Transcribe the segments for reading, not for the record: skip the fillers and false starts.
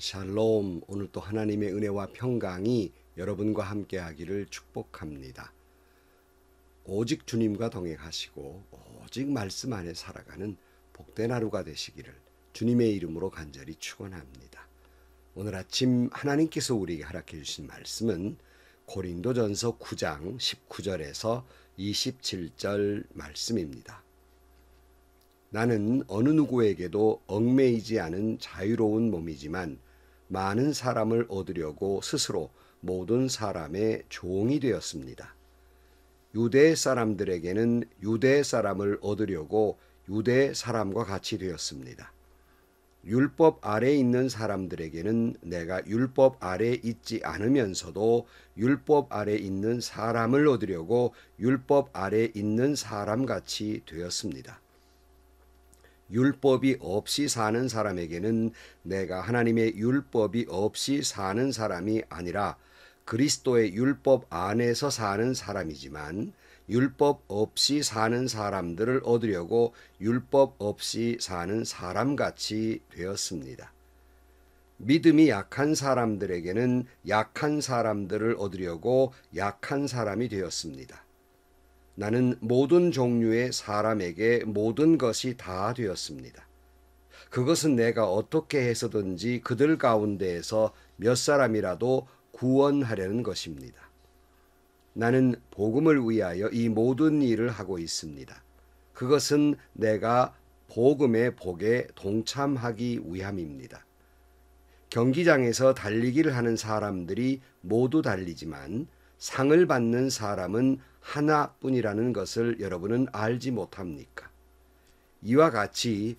샬롬, 오늘 또 하나님의 은혜와 평강이 여러분과 함께 하기를 축복합니다. 오직 주님과 동행하시고 오직 말씀 안에 살아가는 복된 하루가 되시기를 주님의 이름으로 간절히 축원합니다. 오늘 아침 하나님께서 우리에게 허락해 주신 말씀은 고린도전서 9장 19절에서 27절 말씀입니다. 나는 어느 누구에게도 얽매이지 않은 자유로운 몸이지만 많은 사람을 얻으려고 스스로 모든 사람의 종이 되었습니다. 유대 사람들에게는 유대 사람을 얻으려고 유대 사람과 같이 되었습니다. 율법 아래 있는 사람들에게는 내가 율법 아래 있지 않으면서도 율법 아래 있는 사람을 얻으려고 율법 아래 있는 사람같이 되었습니다. 율법이 없이 사는 사람에게는 내가 하나님의 율법이 없이 사는 사람이 아니라 그리스도의 율법 안에서 사는 사람이지만 율법 없이 사는 사람들을 얻으려고 율법 없이 사는 사람같이 되었습니다. 믿음이 약한 사람들에게는 약한 사람들을 얻으려고 약한 사람이 되었습니다. 나는 모든 종류의 사람에게 모든 것이 다 되었습니다. 그것은 내가 어떻게 해서든지 그들 가운데에서 몇 사람이라도 구원하려는 것입니다. 나는 복음을 위하여 이 모든 일을 하고 있습니다. 그것은 내가 복음의 복에 동참하기 위함입니다. 경기장에서 달리기를 하는 사람들이 모두 달리지만 상을 받는 사람은 하나뿐이라는 것을 여러분은 알지 못합니까? 이와 같이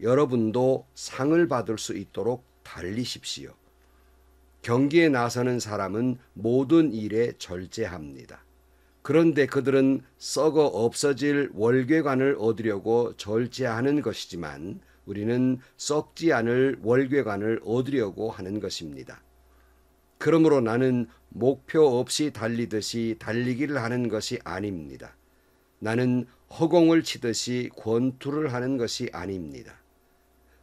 여러분도 상을 받을 수 있도록 달리십시오. 경기에 나서는 사람은 모든 일에 절제합니다. 그런데 그들은 썩어 없어질 월궤관을 얻으려고 절제하는 것이지만 우리는 썩지 않을 월궤관을 얻으려고 하는 것입니다. 그러므로 나는 목표 없이 달리듯이 달리기를 하는 것이 아닙니다. 나는 허공을 치듯이 권투를 하는 것이 아닙니다.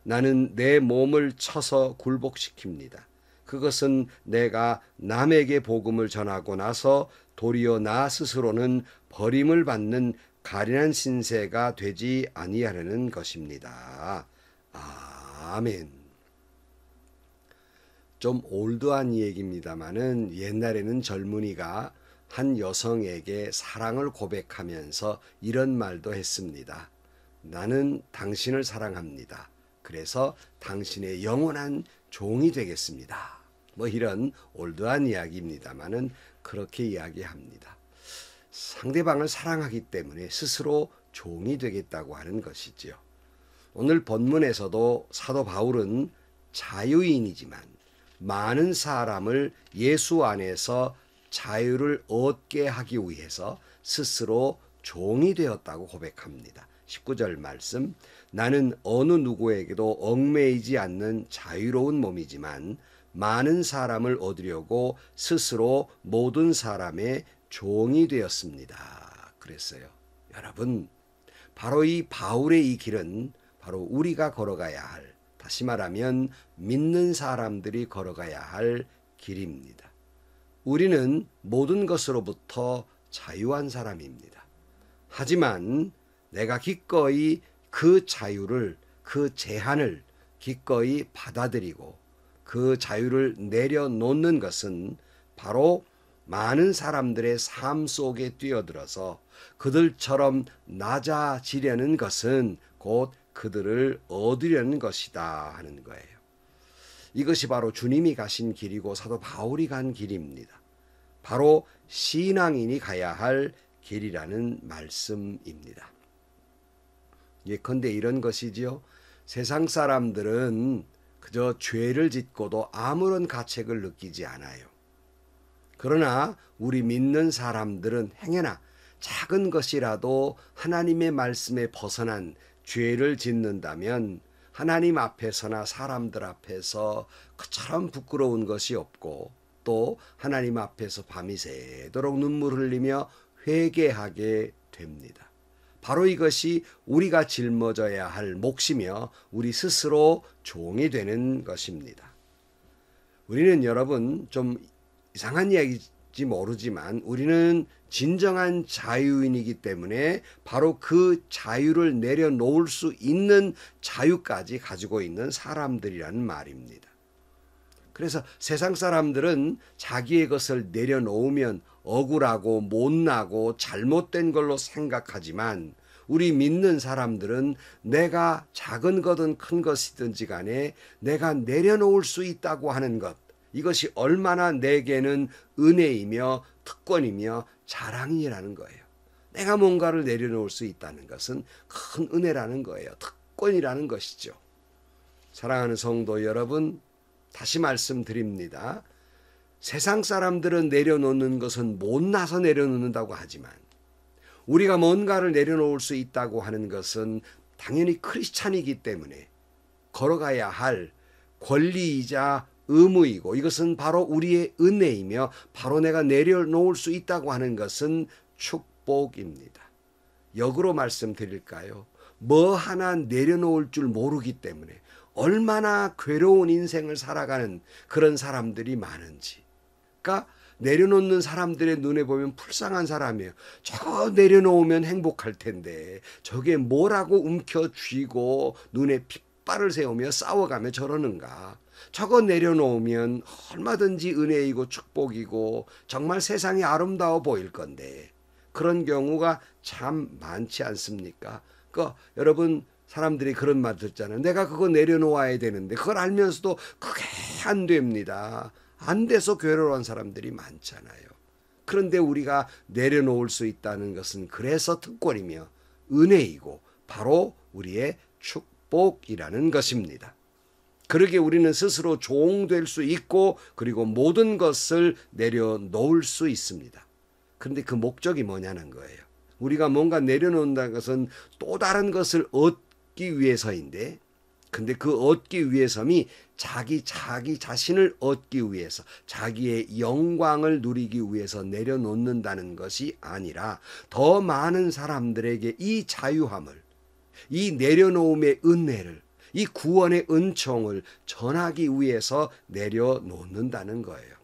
나는 내 몸을 쳐서 굴복시킵니다. 그것은 내가 남에게 복음을 전하고 나서 도리어 나 스스로는 버림을 받는 가련한 신세가 되지 아니하려는 것입니다. 아멘. 좀 올드한 얘기입니다마는 옛날에는 젊은이가 한 여성에게 사랑을 고백하면서 이런 말도 했습니다. 나는 당신을 사랑합니다. 그래서 당신의 영원한 종이 되겠습니다. 뭐 이런 올드한 이야기입니다마는 그렇게 이야기합니다. 상대방을 사랑하기 때문에 스스로 종이 되겠다고 하는 것이지요. 오늘 본문에서도 사도 바울은 자유인이지만 많은 사람을 예수 안에서 자유를 얻게 하기 위해서 스스로 종이 되었다고 고백합니다. 19절 말씀, 나는 어느 누구에게도 얽매이지 않는 자유로운 몸이지만 많은 사람을 얻으려고 스스로 모든 사람의 종이 되었습니다. 그랬어요. 여러분, 바로 이 바울의 이 길은 바로 우리가 걸어가야 할, 다시 말하면 믿는 사람들이 걸어가야 할 길입니다. 우리는 모든 것으로부터 자유한 사람입니다. 하지만 내가 기꺼이 그 자유를, 그 제한을 기꺼이 받아들이고 그 자유를 내려놓는 것은 바로 많은 사람들의 삶 속에 뛰어들어서 그들처럼 낮아지려는 것은 곧 그들을 얻으려는 것이다 하는 거예요. 이것이 바로 주님이 가신 길이고 사도 바울이 간 길입니다. 바로 신앙인이 가야 할 길이라는 말씀입니다. 예컨대 이런 것이지요. 세상 사람들은 그저 죄를 짓고도 아무런 가책을 느끼지 않아요. 그러나 우리 믿는 사람들은 행여나 작은 것이라도 하나님의 말씀에 벗어난 죄를 짓는다면 하나님 앞에서나 사람들 앞에서 그처럼 부끄러운 것이 없고 또 하나님 앞에서 밤이 새도록 눈물 흘리며 회개하게 됩니다. 바로 이것이 우리가 짊어져야 할 몫이며 우리 스스로 종이 되는 것입니다. 우리는 여러분 좀 이상한 이야기인지 모르지만 우리는 진정한 자유인이기 때문에 바로 그 자유를 내려놓을 수 있는 자유까지 가지고 있는 사람들이라는 말입니다. 그래서 세상 사람들은 자기의 것을 내려놓으면 억울하고 못나고 잘못된 걸로 생각하지만 우리 믿는 사람들은 내가 작은 거든 큰 것이든지 간에 내가 내려놓을 수 있다고 하는 것, 이것이 얼마나 내게는 은혜이며 특권이며 자랑이라는 거예요. 내가 뭔가를 내려놓을 수 있다는 것은 큰 은혜라는 거예요. 특권이라는 것이죠. 사랑하는 성도 여러분, 다시 말씀드립니다. 세상 사람들은 내려놓는 것은 못나서 내려놓는다고 하지만 우리가 뭔가를 내려놓을 수 있다고 하는 것은 당연히 크리스찬이기 때문에 걸어가야 할 권리이자 의무이고, 이것은 바로 우리의 은혜이며 바로 내가 내려놓을 수 있다고 하는 것은 축복입니다. 역으로 말씀드릴까요? 뭐 하나 내려놓을 줄 모르기 때문에 얼마나 괴로운 인생을 살아가는 그런 사람들이 많은지. 그러니까 내려놓는 사람들의 눈에 보면 불쌍한 사람이에요. 저거 내려놓으면 행복할 텐데 저게 뭐라고 움켜쥐고 눈에 핏발을 세우며 싸워가며 저러는가. 저거 내려놓으면 얼마든지 은혜이고 축복이고 정말 세상이 아름다워 보일 건데 그런 경우가 참 많지 않습니까? 여러분, 사람들이 그런 말 듣잖아요. 내가 그거 내려놓아야 되는데 그걸 알면서도 그게 안 됩니다. 안 돼서 괴로워한 사람들이 많잖아요. 그런데 우리가 내려놓을 수 있다는 것은 그래서 특권이며 은혜이고 바로 우리의 축복이라는 것입니다. 그러게 우리는 스스로 종될 수 있고 그리고 모든 것을 내려놓을 수 있습니다. 그런데 그 목적이 뭐냐는 거예요. 우리가 뭔가 내려놓는다는 것은 또 다른 것을 얻기 위해서인데, 근데 그 얻기 위해서이 자기 자신을 얻기 위해서 자기의 영광을 누리기 위해서 내려놓는다는 것이 아니라 더 많은 사람들에게 이 자유함을, 이 내려놓음의 은혜를, 이 구원의 은총을 전하기 위해서 내려놓는다는 거예요.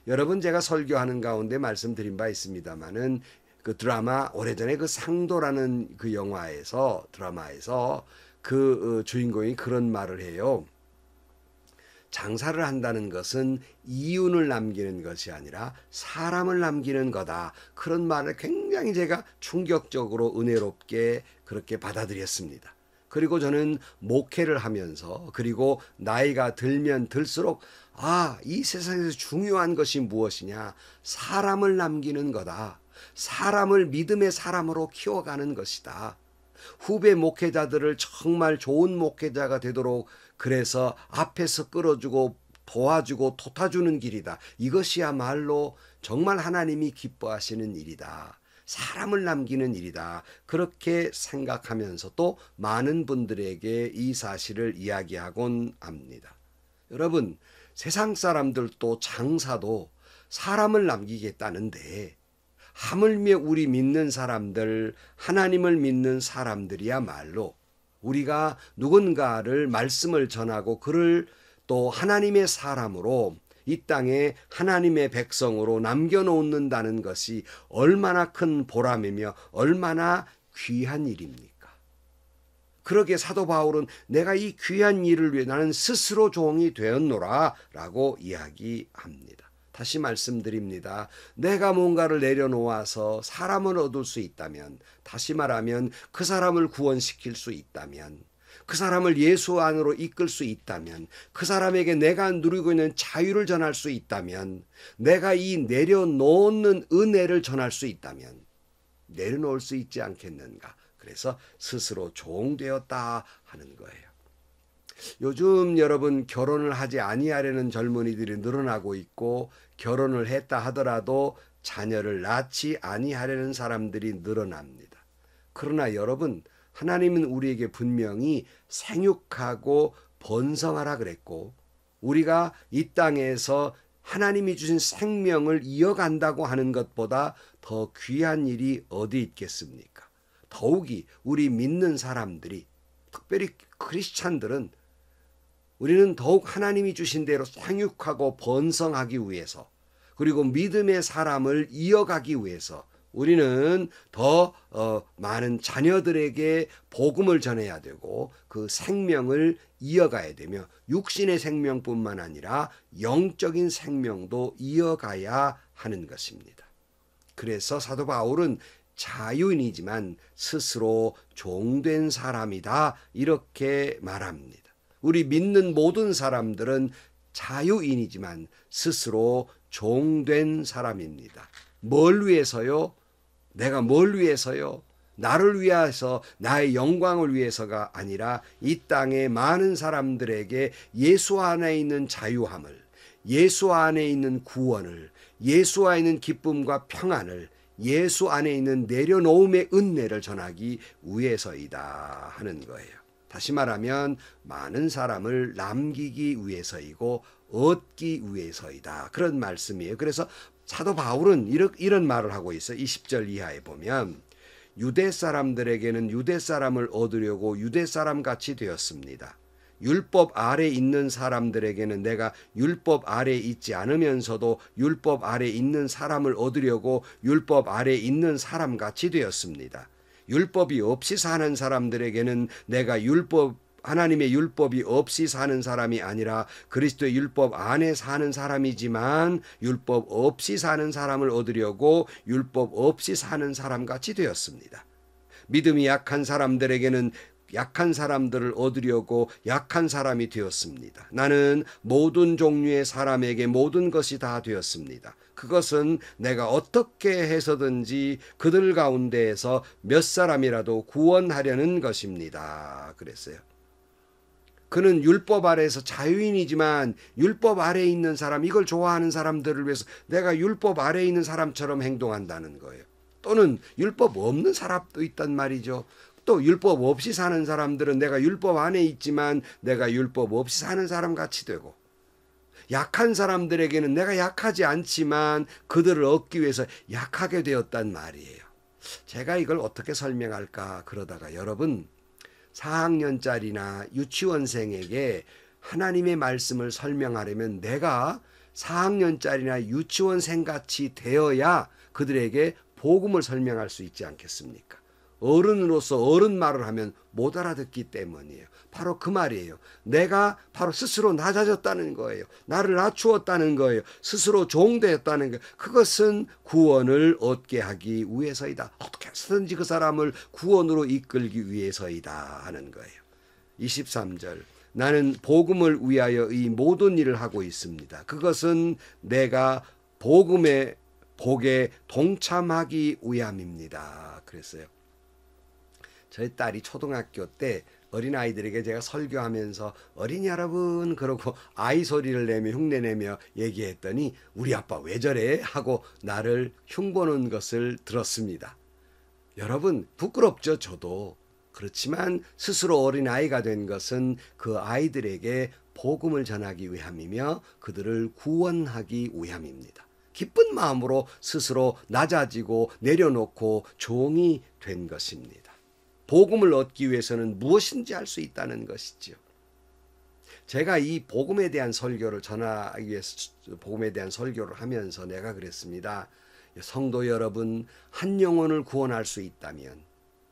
여러분, 제가 설교하는 가운데 말씀드린 바 있습니다마는 그 드라마, 오래전에 그 상도라는 그 영화에서, 드라마에서 그 주인공이 그런 말을 해요. 장사를 한다는 것은 이윤을 남기는 것이 아니라 사람을 남기는 거다. 그런 말을 굉장히 제가 충격적으로 은혜롭게 그렇게 받아들였습니다. 그리고 저는 목회를 하면서 그리고 나이가 들면 들수록 이 세상에서 중요한 것이 무엇이냐? 사람을 남기는 거다. 사람을 믿음의 사람으로 키워가는 것이다. 후배 목회자들을 정말 좋은 목회자가 되도록 그래서 앞에서 끌어주고 도와주고 돋아주는 길이다. 이것이야말로 정말 하나님이 기뻐하시는 일이다. 사람을 남기는 일이다. 그렇게 생각하면서 또 많은 분들에게 이 사실을 이야기하곤 합니다. 여러분, 세상 사람들도 장사도 사람을 남기겠다는데 하물며 우리 믿는 사람들, 하나님을 믿는 사람들이야말로 우리가 누군가를 말씀을 전하고 그를 또 하나님의 사람으로 이 땅에 하나님의 백성으로 남겨놓는다는 것이 얼마나 큰 보람이며 얼마나 귀한 일입니까? 그러게 사도 바울은 내가 이 귀한 일을 위해 나는 스스로 종이 되었노라 라고 이야기합니다. 다시 말씀드립니다. 내가 뭔가를 내려놓아서 사람을 얻을 수 있다면, 다시 말하면 그 사람을 구원시킬 수 있다면, 그 사람을 예수 안으로 이끌 수 있다면, 그 사람에게 내가 누리고 있는 자유를 전할 수 있다면, 내가 이 내려놓는 은혜를 전할 수 있다면 내려놓을 수 있지 않겠는가. 그래서 스스로 종되었다 하는 거예요. 요즘 여러분, 결혼을 하지 아니하려는 젊은이들이 늘어나고 있고 결혼을 했다 하더라도 자녀를 낳지 아니하려는 사람들이 늘어납니다. 그러나 여러분, 하나님은 우리에게 분명히 생육하고 번성하라 그랬고 우리가 이 땅에서 하나님이 주신 생명을 이어간다고 하는 것보다 더 귀한 일이 어디 있겠습니까? 더욱이 우리 믿는 사람들이, 특별히 크리스찬들은 우리는 더욱 하나님이 주신 대로 생육하고 번성하기 위해서, 그리고 믿음의 사람을 이어가기 위해서 우리는 더 많은 자녀들에게 복음을 전해야 되고 그 생명을 이어가야 되며, 육신의 생명뿐만 아니라 영적인 생명도 이어가야 하는 것입니다. 그래서 사도 바울은 자유인이지만 스스로 종된 사람이다, 이렇게 말합니다. 우리 믿는 모든 사람들은 자유인이지만 스스로 종된 사람입니다. 뭘 위해서요? 내가 뭘 위해서요? 나를 위해서, 나의 영광을 위해서가 아니라 이 땅의 많은 사람들에게 예수 안에 있는 자유함을, 예수 안에 있는 구원을, 예수 안에 있는 기쁨과 평안을, 예수 안에 있는 내려놓음의 은혜를 전하기 위해서이다 하는 거예요. 다시 말하면 많은 사람을 남기기 위해서이고 얻기 위해서이다, 그런 말씀이에요. 그래서 사도 바울은 이런 말을 하고 있어요. 20절 이하에 보면 유대 사람들에게는 유대 사람을 얻으려고 유대 사람 같이 되었습니다. 율법 아래 있는 사람들에게는 내가 율법 아래 있지 않으면서도 율법 아래 있는 사람을 얻으려고 율법 아래 있는 사람 같이 되었습니다. 율법이 없이 사는 사람들에게는 내가 하나님의 율법이 없이 사는 사람이 아니라 그리스도의 율법 안에 사는 사람이지만 율법 없이 사는 사람을 얻으려고 율법 없이 사는 사람 같이 되었습니다. 믿음이 약한 사람들에게는 약한 사람들을 얻으려고 약한 사람이 되었습니다. 나는 모든 종류의 사람에게 모든 것이 다 되었습니다. 그것은 내가 어떻게 해서든지 그들 가운데에서 몇 사람이라도 구원하려는 것입니다. 그랬어요. 그는 율법 아래에서 자유인이지만 율법 아래에 있는 사람, 이걸 좋아하는 사람들을 위해서 내가 율법 아래에 있는 사람처럼 행동한다는 거예요. 또는 율법 없는 사람도 있단 말이죠. 또 율법 없이 사는 사람들은 내가 율법 안에 있지만 내가 율법 없이 사는 사람 같이 되고, 약한 사람들에게는 내가 약하지 않지만 그들을 얻기 위해서 약하게 되었단 말이에요. 제가 이걸 어떻게 설명할까 그러다가 여러분, 4학년짜리나 유치원생에게 하나님의 말씀을 설명하려면 내가 4학년짜리나 유치원생 같이 되어야 그들에게 복음을 설명할 수 있지 않겠습니까? 어른으로서 어른 말을 하면 못 알아듣기 때문이에요. 바로 그 말이에요. 내가 바로 스스로 낮아졌다는 거예요. 나를 낮추었다는 거예요. 스스로 종되었다는 거예요. 그것은 구원을 얻게 하기 위해서이다. 어떻게 해서든지 그 사람을 구원으로 이끌기 위해서이다 하는 거예요. 23절, 나는 복음을 위하여 이 모든 일을 하고 있습니다. 그것은 내가 복음의 복에 동참하기 위함입니다. 그랬어요. 저희 딸이 초등학교 때 어린아이들에게 제가 설교하면서 어린이 여러분 그러고 아이 소리를 내며 흉내내며 얘기했더니 우리 아빠 왜 저래? 하고 나를 흉보는 것을 들었습니다. 여러분 부끄럽죠, 저도. 그렇지만 스스로 어린아이가 된 것은 그 아이들에게 복음을 전하기 위함이며 그들을 구원하기 위함입니다. 기쁜 마음으로 스스로 낮아지고 내려놓고 종이 된 것입니다. 복음을 얻기 위해서는 무엇인지 할 수 있다는 것이지요. 제가 이 복음에 대한 설교를 전하기 위해서 복음에 대한 설교를 하면서 내가 그랬습니다. 성도 여러분, 한 영혼을 구원할 수 있다면,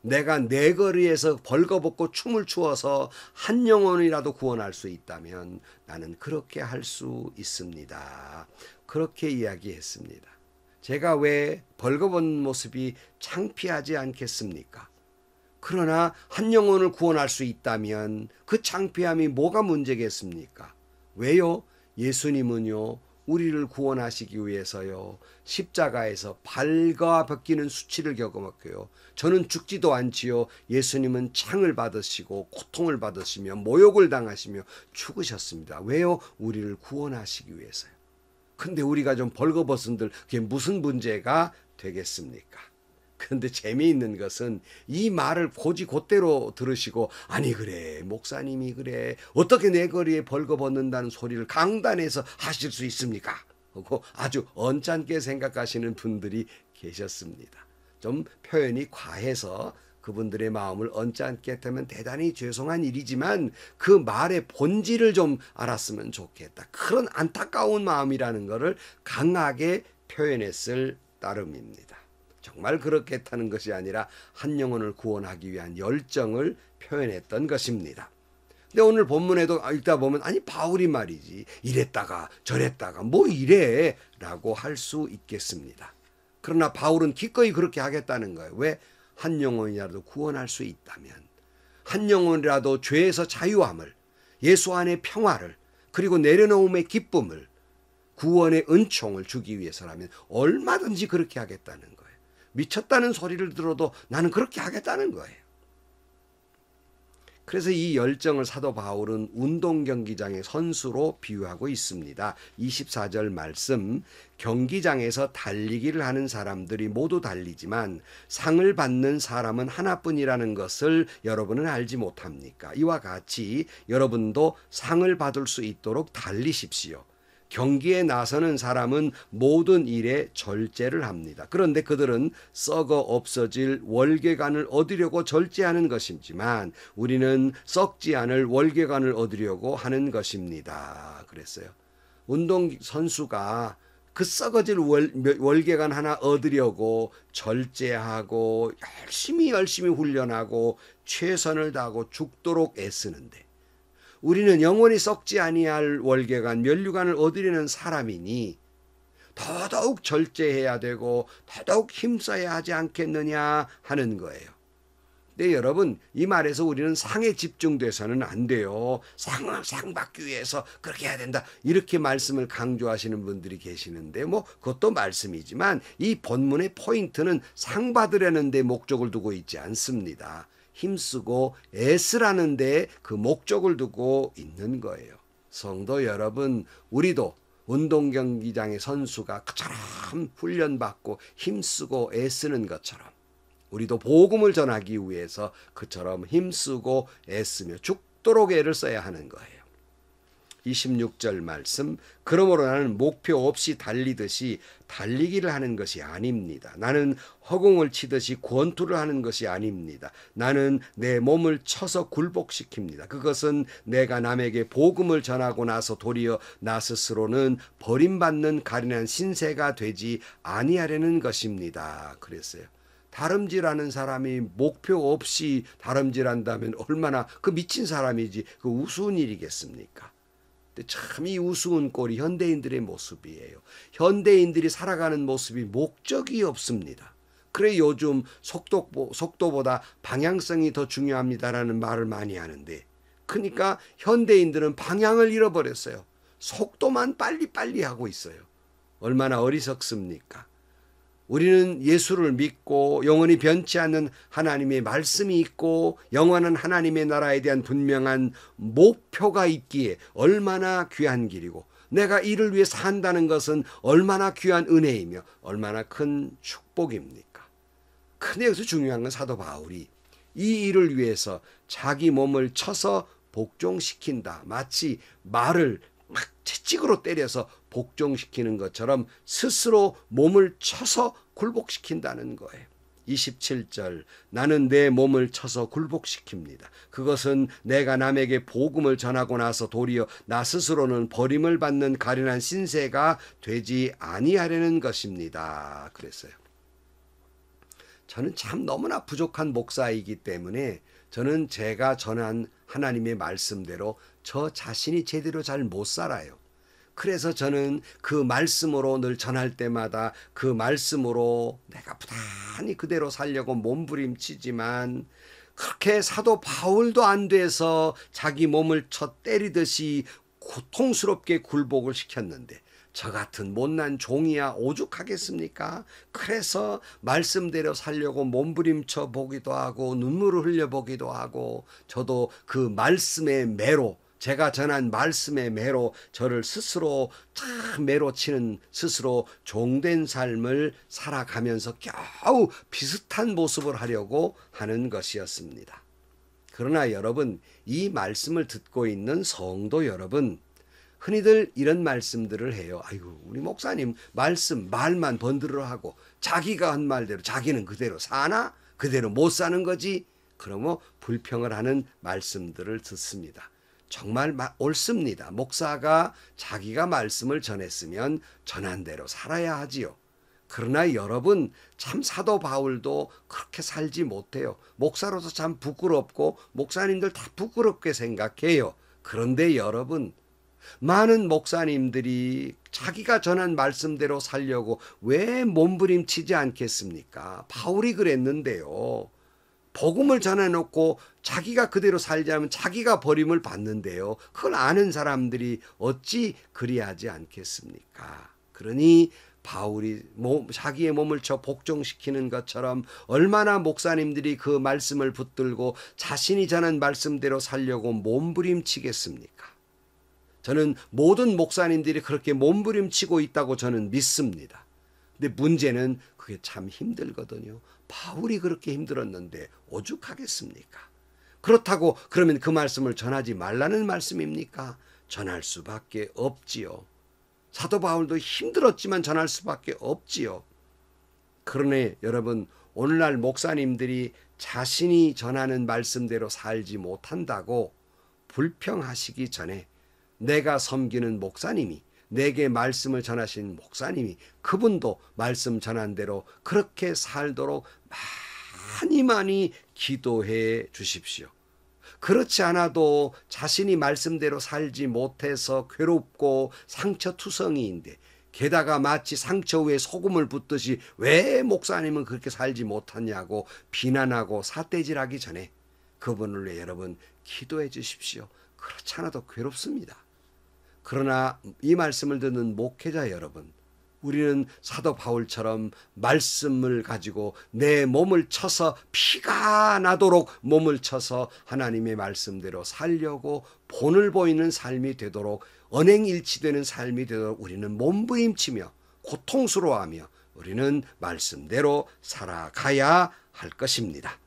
내가 내 거리에서 벌거벗고 춤을 추어서 한 영혼이라도 구원할 수 있다면 나는 그렇게 할 수 있습니다. 그렇게 이야기했습니다. 제가 왜 벌거벗은 모습이 창피하지 않겠습니까? 그러나 한 영혼을 구원할 수 있다면 그 창피함이 뭐가 문제겠습니까? 왜요? 예수님은요, 우리를 구원하시기 위해서요, 십자가에서 발과 벗기는 수치를 겪어먹고요, 저는 죽지도 않지요. 예수님은 창을 받으시고 고통을 받으시며 모욕을 당하시며 죽으셨습니다. 왜요? 우리를 구원하시기 위해서요. 근데 우리가 좀 벌거벗은들 그게 무슨 문제가 되겠습니까? 그런데 재미있는 것은 이 말을 곧대로 들으시고, 아니 그래 목사님이 그래 어떻게 내 거리에 벌거벗는다는 소리를 강단에서 하실 수 있습니까? 하고 아주 언짢게 생각하시는 분들이 계셨습니다. 좀 표현이 과해서 그분들의 마음을 언짢게 했다면 대단히 죄송한 일이지만 그 말의 본질을 좀 알았으면 좋겠다. 그런 안타까운 마음이라는 것을 강하게 표현했을 따름입니다. 정말 그렇게 했다는 것이 아니라 한 영혼을 구원하기 위한 열정을 표현했던 것입니다. 근데 오늘 본문에도 읽다 보면 아니 바울이 말이지 이랬다가 저랬다가 뭐 이래 라고 할 수 있겠습니다. 그러나 바울은 기꺼이 그렇게 하겠다는 거예요. 왜? 한 영혼이라도 구원할 수 있다면, 한 영혼이라도 죄에서 자유함을, 예수 안의 평화를, 그리고 내려놓음의 기쁨을, 구원의 은총을 주기 위해서라면 얼마든지 그렇게 하겠다는 거예요. 미쳤다는 소리를 들어도 나는 그렇게 하겠다는 거예요. 그래서 이 열정을 사도 바울은 운동 경기장의 선수로 비유하고 있습니다. 24절 말씀, 경기장에서 달리기를 하는 사람들이 모두 달리지만 상을 받는 사람은 하나뿐이라는 것을 여러분은 알지 못합니까? 이와 같이 여러분도 상을 받을 수 있도록 달리십시오. 경기에 나서는 사람은 모든 일에 절제를 합니다. 그런데 그들은 썩어 없어질 월계관을 얻으려고 절제하는 것이지만 우리는 썩지 않을 월계관을 얻으려고 하는 것입니다. 그랬어요. 운동선수가 그 썩어질 월계관 하나 얻으려고 절제하고 열심히 훈련하고 최선을 다하고 죽도록 애쓰는데 우리는 영원히 썩지 아니할 월계관, 면류관을 얻으려는 사람이니 더더욱 절제해야 되고 더더욱 힘써야 하지 않겠느냐 하는 거예요. 근데 여러분 이 말에서 우리는 상에 집중돼서는 안 돼요. 상 받기 위해서 그렇게 해야 된다. 이렇게 말씀을 강조하시는 분들이 계시는데 뭐 그것도 말씀이지만 이 본문의 포인트는 상 받으려는 데 목적을 두고 있지 않습니다. 힘쓰고 애쓰라는 데 그 목적을 두고 있는 거예요. 성도 여러분, 우리도 운동 경기장의 선수가 그처럼 훈련받고 힘쓰고 애쓰는 것처럼 우리도 복음을 전하기 위해서 그처럼 힘쓰고 애쓰며 죽도록 애를 써야 하는 거예요. 26절 말씀, 그러므로 나는 목표 없이 달리듯이 달리기를 하는 것이 아닙니다. 나는 허공을 치듯이 권투를 하는 것이 아닙니다. 나는 내 몸을 쳐서 굴복시킵니다. 그것은 내가 남에게 복음을 전하고 나서 도리어 나 스스로는 버림받는 가련한 신세가 되지 아니하려는 것입니다. 그랬어요. 다름질하는 사람이 목표 없이 다름질한다면 얼마나 그 미친 사람이지 그 우스운 일이겠습니까? 참 이 우스운 꼴이 현대인들의 모습이에요. 현대인들이 살아가는 모습이 목적이 없습니다. 그래 요즘 속도보다 방향성이 더 중요합니다라는 말을 많이 하는데 그러니까 현대인들은 방향을 잃어버렸어요. 속도만 빨리빨리 하고 있어요. 얼마나 어리석습니까? 우리는 예수를 믿고 영원히 변치 않는 하나님의 말씀이 있고 영원한 하나님의 나라에 대한 분명한 목표가 있기에 얼마나 귀한 길이고 내가 이를 위해 산다는 것은 얼마나 귀한 은혜이며 얼마나 큰 축복입니까? 근데 여기서 중요한 건 사도 바울이 이 일을 위해서 자기 몸을 쳐서 복종시킨다. 마치 말을 막 채찍으로 때려서 복종시키는 것처럼 스스로 몸을 쳐서 굴복시킨다는 거예요. 27절, 나는 내 몸을 쳐서 굴복시킵니다. 그것은 내가 남에게 복음을 전하고 나서 도리어 나 스스로는 버림을 받는 가련한 신세가 되지 아니하려는 것입니다. 그랬어요. 저는 참 너무나 부족한 목사이기 때문에 저는 제가 전한 하나님의 말씀대로 저 자신이 제대로 잘 못 살아요. 그래서 저는 그 말씀으로 늘 전할 때마다 그 말씀으로 내가 부단히 그대로 살려고 몸부림치지만 그렇게 사도 바울도 안 돼서 자기 몸을 쳐 때리듯이 고통스럽게 굴복을 시켰는데 저 같은 못난 종이야 오죽하겠습니까? 그래서 말씀대로 살려고 몸부림쳐 보기도 하고 눈물을 흘려보기도 하고 저도 그 말씀의 매로 제가 전한 말씀의 매로 저를 스스로 참 매로 치는 스스로 종된 삶을 살아가면서 겨우 비슷한 모습을 하려고 하는 것이었습니다. 그러나 여러분 이 말씀을 듣고 있는 성도 여러분 흔히들 이런 말씀들을 해요. 아이고 우리 목사님 말씀 말만 번들어 하고 자기가 한 말대로 자기는 그대로 사나? 그대로 못 사는 거지. 그러면 불평을 하는 말씀들을 듣습니다. 정말 옳습니다. 목사가 자기가 말씀을 전했으면 전한 대로 살아야 하지요. 그러나 여러분, 참 사도 바울도 그렇게 살지 못해요. 목사로서 참 부끄럽고 목사님들 다 부끄럽게 생각해요. 그런데 여러분, 많은 목사님들이 자기가 전한 말씀대로 살려고 왜 몸부림치지 않겠습니까? 바울이 그랬는데요. 복음을 전해놓고 자기가 그대로 살자면 자기가 버림을 받는데요. 그걸 아는 사람들이 어찌 그리하지 않겠습니까? 그러니 바울이 자기의 몸을 쳐 복종시키는 것처럼 얼마나 목사님들이 그 말씀을 붙들고 자신이 전한 말씀대로 살려고 몸부림치겠습니까? 저는 모든 목사님들이 그렇게 몸부림치고 있다고 저는 믿습니다. 근데 문제는 그게 참 힘들거든요. 바울이 그렇게 힘들었는데 오죽하겠습니까? 그렇다고 그러면 그 말씀을 전하지 말라는 말씀입니까? 전할 수밖에 없지요. 사도 바울도 힘들었지만 전할 수밖에 없지요. 그러네 여러분, 오늘날 목사님들이 자신이 전하는 말씀대로 살지 못한다고 불평하시기 전에 내가 섬기는 목사님이, 내게 말씀을 전하신 목사님이, 그분도 말씀 전한 대로 그렇게 살도록 많이 기도해 주십시오. 그렇지 않아도 자신이 말씀대로 살지 못해서 괴롭고 상처투성이인데, 게다가 마치 상처 위에 소금을 붓듯이 왜 목사님은 그렇게 살지 못하냐고 비난하고 삿대질하기 전에 그분을 위해 여러분 기도해 주십시오. 그렇지 않아도 괴롭습니다. 그러나 이 말씀을 듣는 목회자 여러분, 우리는 사도 바울처럼 말씀을 가지고 내 몸을 쳐서 피가 나도록 몸을 쳐서 하나님의 말씀대로 살려고 본을 보이는 삶이 되도록, 언행일치되는 삶이 되도록 우리는 몸부림치며 고통스러워하며 우리는 말씀대로 살아가야 할 것입니다.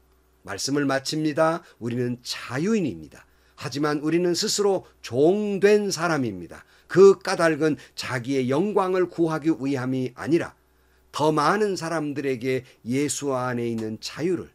말씀을 마칩니다. 우리는 자유인입니다. 하지만 우리는 스스로 종된 사람입니다. 그 까닭은 자기의 영광을 구하기 위함이 아니라 더 많은 사람들에게 예수 안에 있는 자유를,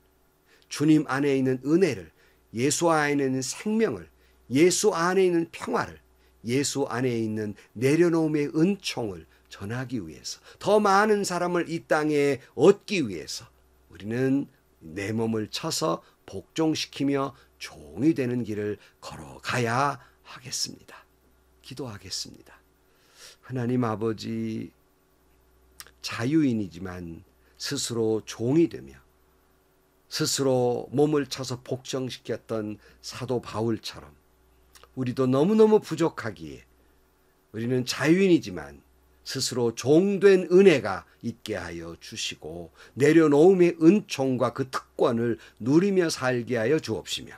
주님 안에 있는 은혜를, 예수 안에 있는 생명을, 예수 안에 있는 평화를, 예수 안에 있는 내려놓음의 은총을 전하기 위해서, 더 많은 사람을 이 땅에 얻기 위해서 우리는 내 몸을 쳐서 복종시키며 종이 되는 길을 걸어가야 하겠습니다. 기도하겠습니다. 하나님 아버지, 자유인이지만 스스로 종이 되며 스스로 몸을 쳐서 복종시켰던 사도 바울처럼 우리도 너무너무 부족하기에 우리는 자유인이지만 스스로 종된 은혜가 있게 하여 주시고 내려놓음의 은총과 그 특권을 누리며 살게 하여 주옵시며,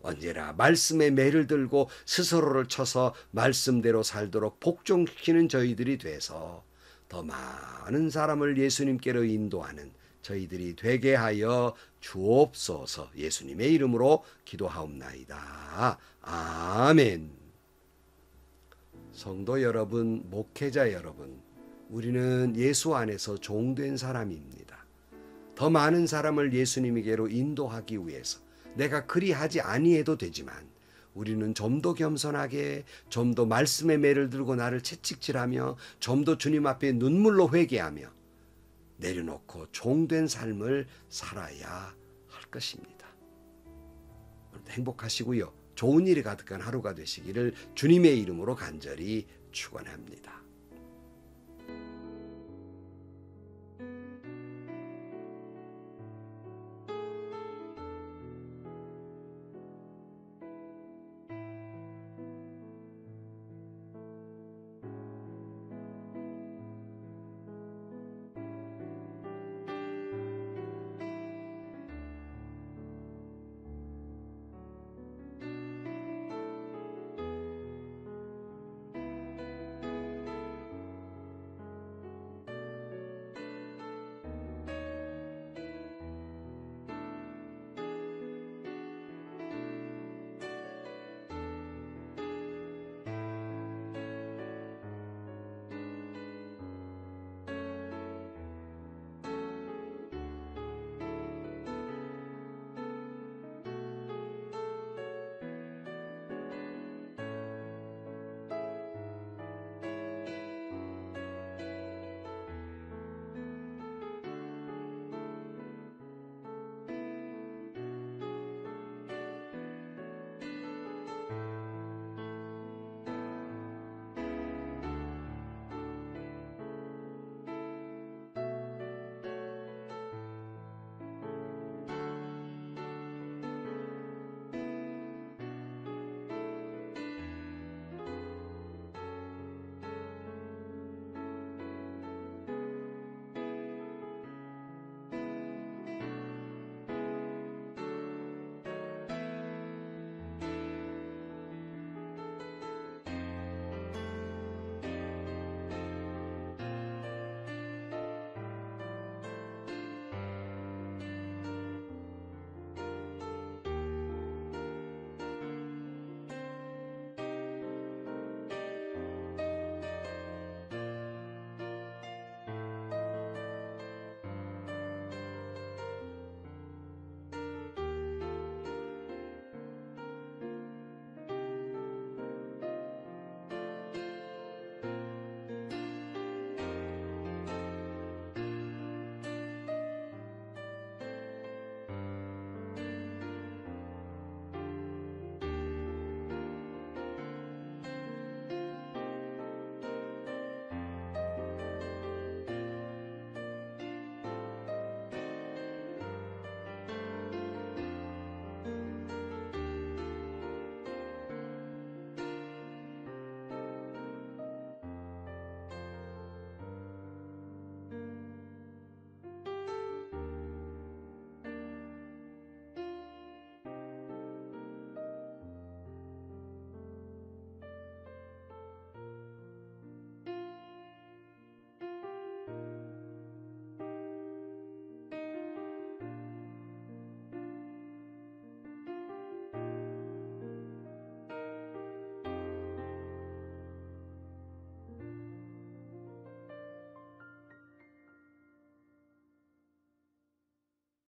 언제나 말씀의 매를 들고 스스로를 쳐서 말씀대로 살도록 복종시키는 저희들이 돼서 더 많은 사람을 예수님께로 인도하는 저희들이 되게 하여 주옵소서. 예수님의 이름으로 기도하옵나이다. 아멘. 성도 여러분, 목회자 여러분, 우리는 예수 안에서 종된 사람입니다. 더 많은 사람을 예수님에게로 인도하기 위해서 내가 그리하지 아니해도 되지만 우리는 좀 더 겸손하게, 좀 더 말씀의 매를 들고 나를 채찍질하며 좀 더 주님 앞에 눈물로 회개하며 내려놓고 종된 삶을 살아야 할 것입니다. 오늘도 행복하시고요. 좋은 일이 가득한 하루가 되시기를 주님의 이름으로 간절히 축원합니다.